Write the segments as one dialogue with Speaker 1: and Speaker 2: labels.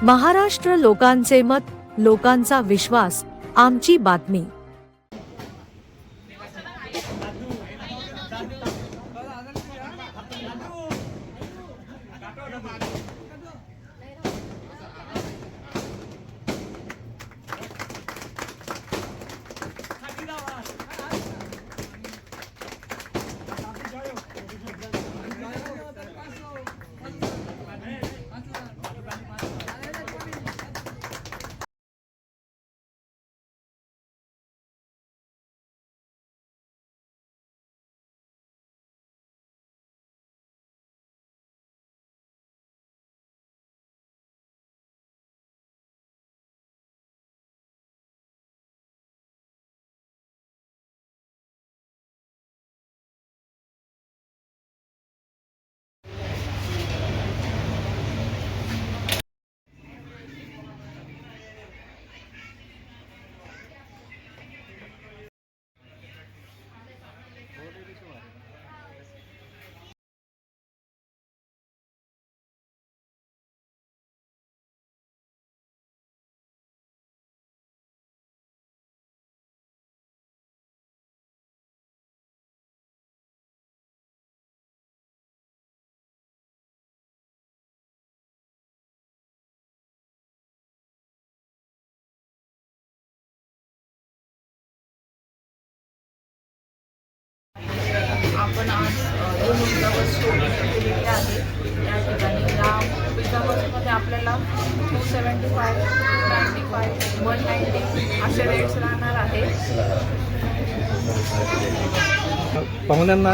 Speaker 1: महाराष्ट्र लोकांचे मत, लोकांचा विश्वास, आमची बातमी।
Speaker 2: आपण आज दोन पिझ्झावर स्टोर केलेले आहे। या ठिकाणी या पिझ्झामध्ये आपल्याला 275, 95, 190 असे रेट्स राहणार आहे।
Speaker 3: पाहुण्यांना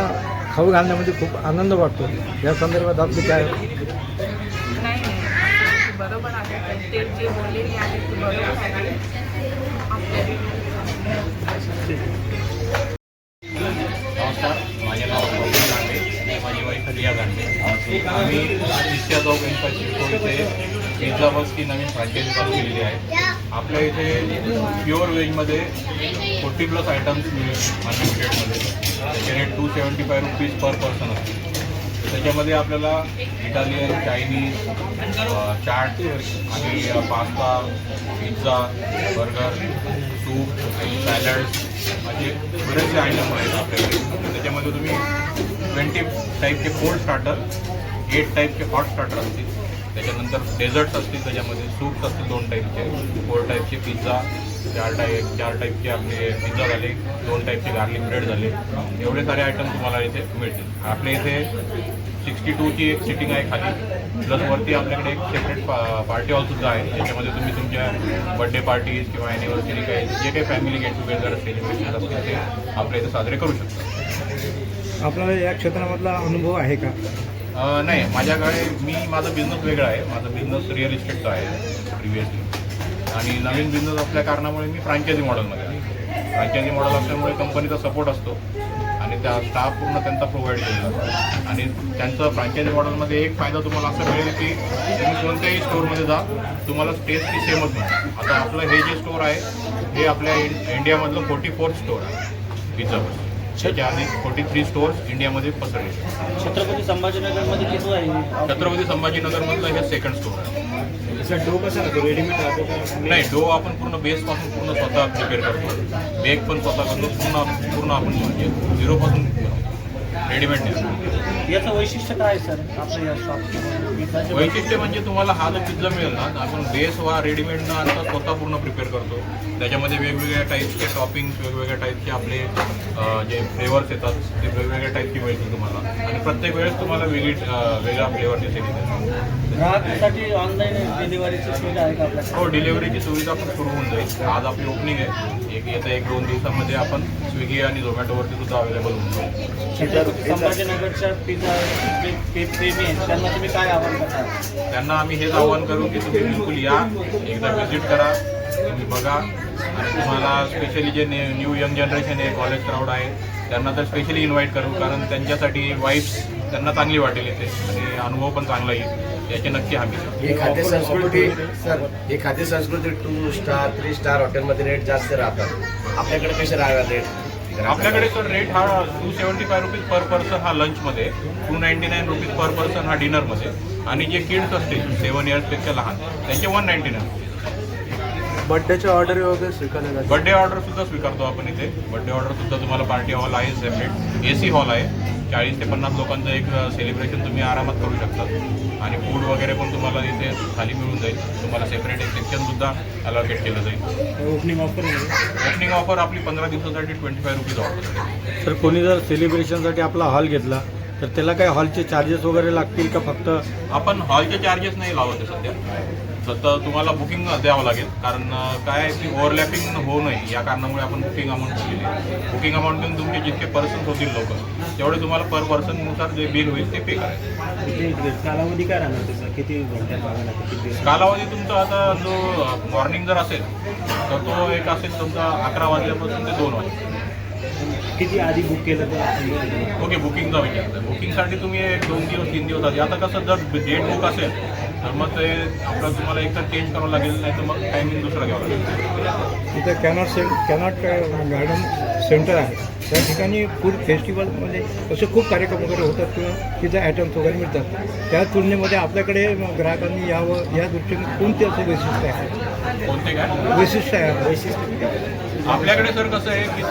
Speaker 3: खाऊ घालण्यामध्ये खूप आनंद वाटतो। या संदर्भात आपली काय?
Speaker 2: नाही बरोबर आहे, ते जे बोललेले आहे ते बरोबर आहे।
Speaker 4: नमस्कार, माझे नाव प्रवीण गांडे, माझी वाईफ रिया गांडे। आम्ही इच्छा चौक इथे पिझ्झा बसची नवीन फ्रँचायझी चालू केलेली आहे। आपल्या इथे प्युअर व्हेजमध्ये 40+ आयटम्स अनलिमिटेडमध्ये त्याचे रेट 275 रुपीज पर पर्सन असते। त्याच्यामध्ये आपल्याला इटालियन, चायनीज, चाट आणि pasta, pizza, burger, soup, salads असे बरेचसे आयटम आहेत आपल्याकडे। त्याच्यामध्ये तुम्ही 20 टाईपचे कोल्ड स्टार्टर, 8 टाईपचे हॉट स्टार्टर असतील, त्याच्यानंतर डेझर्ट्स असतील, त्याच्यामध्ये सूप्स असतील 2 टाईपचे, 4 टाईपचे पिझ्झा, 4 टाईपचे आपले पिझ्झा झाले, 2 टाईपचे गार्लिक ब्रेड झाले, एवढे सारे आयटम तुम्हाला इथे मिळतील। आपल्या इथे 62ची एक सिटिंग आहे खाली, प्लस वरती आपल्याकडे एक सेपरेट पार्टी हॉलसुद्धा आहे, ज्याच्यामध्ये तुम्ही तुमच्या बड्डे पार्टीज किंवा ॲनिव्हर्सरी काही जे काही फॅमिली गेट टुगेदर सेलिब्रेशन असतील ते आपल्या इथे साजरे करू शकता।
Speaker 3: आपल्याला या क्षेत्रामधला अनुभव आहे का?
Speaker 4: नाही, माझ्याकडे माझा बिझनेस वेगळा आहे। माझा बिझनेस रिअल इस्टेटचा आहे प्रिव्हियसली, आणि नवीन बिझनेस असल्या कारणामुळे मी फ्रँचायझी मॉडेलमध्ये आहे। फ्रँचायझी मॉडेल असल्यामुळे कंपनीचा सपोर्ट असतो आणि त्या स्टाफ पूर्ण त्यांचा प्रोव्हाइड केला जातो। आणि त्यांचं फ्रँचायझी मॉडेलमध्ये एक फायदा तुम्हाला असा मिळेल की तुम्ही कोणत्याही स्टोअरमध्ये जा, तुम्हाला टेस्ट ती सेमच मिळेल। आता आपलं हे जे स्टोअर आहे हे आपल्या इंडियामधलं 44th स्टोअर आहे पिझ्झावर। त्याच्या आधी 43 स्टोअर्स इंडियामध्ये पसरले।
Speaker 5: छत्रपती संभाजीनगरमध्ये किती आहे?
Speaker 4: छत्रपती संभाजीनगरमधलं हे सेकंड स्टोअर आहे।
Speaker 3: याचा डो कसा राहतो? रेडीमेड राहतो का?
Speaker 4: नाही, डो आपण पूर्ण बेसपासून पूर्ण स्वतः प्रिपेअर करतो, बेक पण स्वतः करतो, पूर्ण आपण म्हणजे 0पासून रेडीमेड देतो।
Speaker 5: याचं वैशिष्ट्य काय आहे सर आपल्या या शॉपचं?
Speaker 4: वैशिष्ट्य म्हणजे तुम्हाला हा जो पिझ्झा मिळेल ना, आपण बेस वा रेडीमेड न आणता स्वतः पूर्ण प्रिपेअर करतो। त्याच्यामध्ये वेगवेगळ्या टाईपचे टॉपिंग्स, वेगवेगळ्या टाईपचे आपले जे फ्लेवर्स येतात ते वेगवेगळ्या टाईपची मिळतील तुम्हाला, आणि प्रत्येक वेळेस तुम्हाला वेगळा फ्लेवर दिसेल।
Speaker 5: ग्राहकांसाठी ऑनलाईन डिलिव्हरीची सुविधा आहे का आपल्याकडे?
Speaker 4: हो, डिलिव्हरीची सुविधा पण सुरू होऊन जाईल। आज आपली ओपनिंग आहे, येत्या 1-2 दिवसामध्ये आपण स्विगी आणि झोमॅटोवरती सुद्धा अवेलेबल होऊन जाईल।
Speaker 5: छत्रपती संभाजीनगरच्या पिझ्झा प्रेमी आहेत त्यांना तुम्ही काय आवाहन करता?
Speaker 4: त्यांना आम्ही हेच आवाहन करू की तुम्ही बिलकुल या, एकदा व्हिजिट करा, तुम्ही बघा। आणि तुम्हाला स्पेशली जे न्यू यंग जनरेशन आहे, कॉलेज क्राऊड आहे, त्यांना तर स्पेशली इन्व्हाइट करू, कारण त्यांच्यासाठी वाईब्स त्यांना चांगली वाटेल इथे आणि अनुभव पण चांगला येईल, याची नक्की हमी।
Speaker 6: ही खाद्यसंस्कृती सर, ही खाद्यसंस्कृती 2 स्टार 3 स्टार हॉटेलमध्ये रेट जास्त राहतात, आपल्याकडे कसे राहतात रेट?
Speaker 4: आपल्याकडे सर रेट हा 275 रुपीज पर पर्सन हा लंचमध्ये, 299 रुपीज पर पर्सन हा डिनरमध्ये, आणि जे किड्स असतील 7 इयर्सपेक्षा लहान त्यांचे 199.
Speaker 6: बर्थडेच्या ऑर्डर वगैरे स्वीकारले जाते.
Speaker 4: बर्थडे ऑर्डर सुद्धा स्वीकारतो आपण इथे. बर्थडे ऑर्डर सुद्धा तुम्हाला पार्टी हॉल आहे, सेपरेट AC हॉल आहे. 40 ते 50 लोकांचं एक सेलिब्रेशन तुम्ही आरामात करू शकता. आणि फूड वगैरे पण तुम्हाला इथे खाली मिळून जाईल. तुम्हाला सेपरेट एक सेक्शन सुद्धा अलॉकेट केलं जाईल.
Speaker 5: ओपनिंग
Speaker 4: ऑफर आपली 15 दिवसासाठी 25 रुपीज ऑफर.
Speaker 3: तर कोणी जर सेलिब्रेशनसाठी आपला हॉल घेतला तर त्याला काही हॉलचे चार्जेस वगैरे लागतील का? फक्त
Speaker 4: आपण हॉलचे चार्जेस नाही लावत आहे सध्या. तर तुम्हाला बुकिंग द्यावं लागेल, कारण काय आहे की ओव्हरलॅपिंग होऊ नये या कारणामुळे आपण बुकिंग अमाऊंट दिलेली आहे. बुकिंग अमाऊंट देऊन तुमचे जितके पर्सन्स होतील लोक तेवढे तुम्हाला पर पर्सननुसार जे बिल होईल ते पे करायचं.
Speaker 5: कालावधी काय राहणार त्याचा? किती घंट्यात बघायला किती दिवस?
Speaker 4: कालावधी तुमचा आता जो मॉर्निंग जर असेल तर तो एक असेल तुमचा 11 वाजल्यापासून ते 2 वाजे.
Speaker 5: किती आधी बुक केलं तर?
Speaker 4: ओके, बुकिंगचा विचारतं. बुकिंगसाठी तुम्ही 1, 2 दिवस 3 दिवस आधी. आता कसं जर डेट बुक असेल तर मग ते आपलं तुम्हाला एकतर चेंज करावं लागेल, नाही तर मग टायमिंग दुसरा घ्यावं लागेल.
Speaker 3: इथं कॅनॉट गार्डन सेंटर आहे. त्या ठिकाणी फूड फेस्टिवलमध्ये असे खूप कार्यक्रम वगैरे होतात किंवा तिथे आयटम्स वगैरे मिळतात. त्या तुलनेमध्ये आपल्याकडे ग्राहकांनी यावं या दृष्टीने कोणते असं वैशिष्ट्य आहे?
Speaker 4: कोणते काय
Speaker 3: वैशिष्ट्य आहे
Speaker 4: आपल्याकडे सर कसं आहे की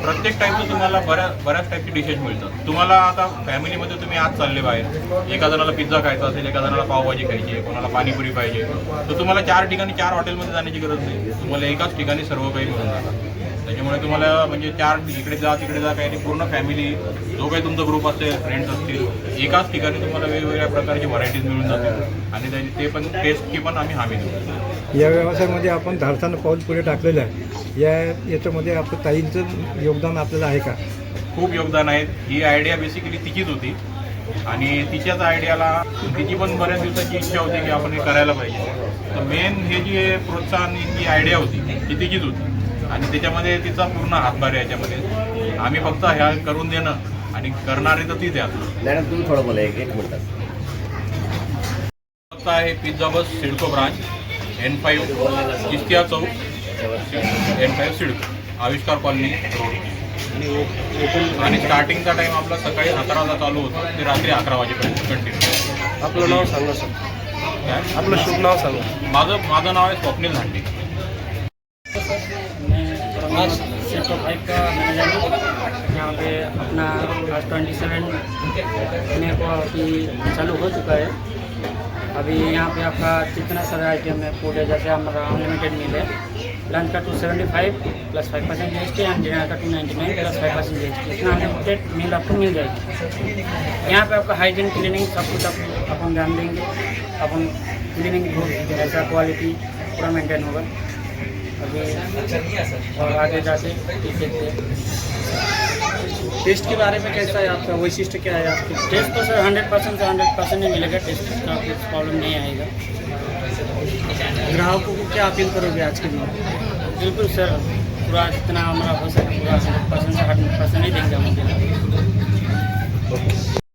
Speaker 4: प्रत्येक टाईपचं तुम्हाला बऱ्याच टाईपची डिशेस मिळतात. तुम्हाला आता फॅमिलीमध्ये तुम्ही आज चालले बाहेर, एका जणाला पिझ्झा खायचा असेल, एका जणाला पावभाजी खायची आहे, कोणाला पाणीपुरी पाहिजे, तर तुम्हाला 4 ठिकाणी 4 हॉटेलमध्ये जाण्याची गरज नाही. तुम्हाला एकाच ठिकाणी सर्व काही मिळून जातं. त्याच्यामुळे तुम्हाला म्हणजे 4 इकडे जा तिकडे जा काही नाही, पूर्ण फॅमिली जो काही तुमचा ग्रुप असेल, फ्रेंड्स असतील, एकाच ठिकाणी तुम्हाला वेगवेगळ्या प्रकारची व्हरायटीज मिळून जातील. आणि ते पण टेस्टची पण आम्ही हमी देऊ.
Speaker 3: या व्यवसायामध्ये आपण धाडसानं पाऊल पुढे टाकलेलं आहे. याच्यामध्ये आपलं ताईंचं योगदान आपल्याला आहे का?
Speaker 4: खूप योगदान आहे. ही आयडिया बेसिकली तिचीच होती आणि तिच्याच आयडियाला तिची पण बऱ्याच दिवसाची इच्छा होती की आपण हे करायला पाहिजे. तर मेन हे जे प्रोत्साहन जी आयडिया होती ती तिचीच होती आणि त्याच्यामध्ये तिचा पूर्ण हातभार आहे. याच्यामध्ये आम्ही फक्त ह्या करून देणं आणि करणारे तर तीच आहे.
Speaker 6: मॅडम तुम्ही थोडं बोला एक मिनिटात.
Speaker 4: फक्त आहे पिझ्झा बस सिडको ब्रांच N5 चिस्तिया चौक, N5 सिडको, आविष्कार कॉलनी रोड. आणि स्टार्टिंगचा टाईम आपला सकाळी 11ला चालू होतो ते रात्री 11 वाजेपर्यंत कंटिन्यू.
Speaker 6: आपलं नाव सांगा सर.
Speaker 4: काय
Speaker 6: आपलं शुभ नाव सांगा.
Speaker 4: माझं नाव आहे स्वप्नील धांडे.
Speaker 7: मैं सेक्टर 5 का मैनेजर हूँ. यहाँ पे अपना आज 27 मई को अभी चालू हो चुका है. अभी यहाँ पे आपका जितना सारा आइटम है फूड है, जैसे हमारा अनलिमिटेड मील है. लंच का 275 प्लस 5% GST एंड डिनर का 299 प्लस 5% GST. इतना अनलिमिटेड मील आपको मिल जाएगी. यहाँ पे आपका हाइजीन क्लीनिंग सब कुछ अपन ध्यान देंगे. अपन क्लीनिंग बहुत ऐसा क्वालिटी पूरा मेंटेन होगा. अभी और आगे जाके देखते हैं.
Speaker 5: टेस्ट के बारे में कैसा है आपका? वैशिष्ट्य क्या है आपकी?
Speaker 7: टेस्ट तो सर 100% से 100% ही मिलेगा. टेस्ट का कुछ प्रॉब्लम नहीं आएगा.
Speaker 5: ग्राहकों को क्या अपील करोगे आज के दिन?
Speaker 7: बिल्कुल सर, पूरा जितना हमारा हो सके पूरा 100% से 100% ही देंगे हम.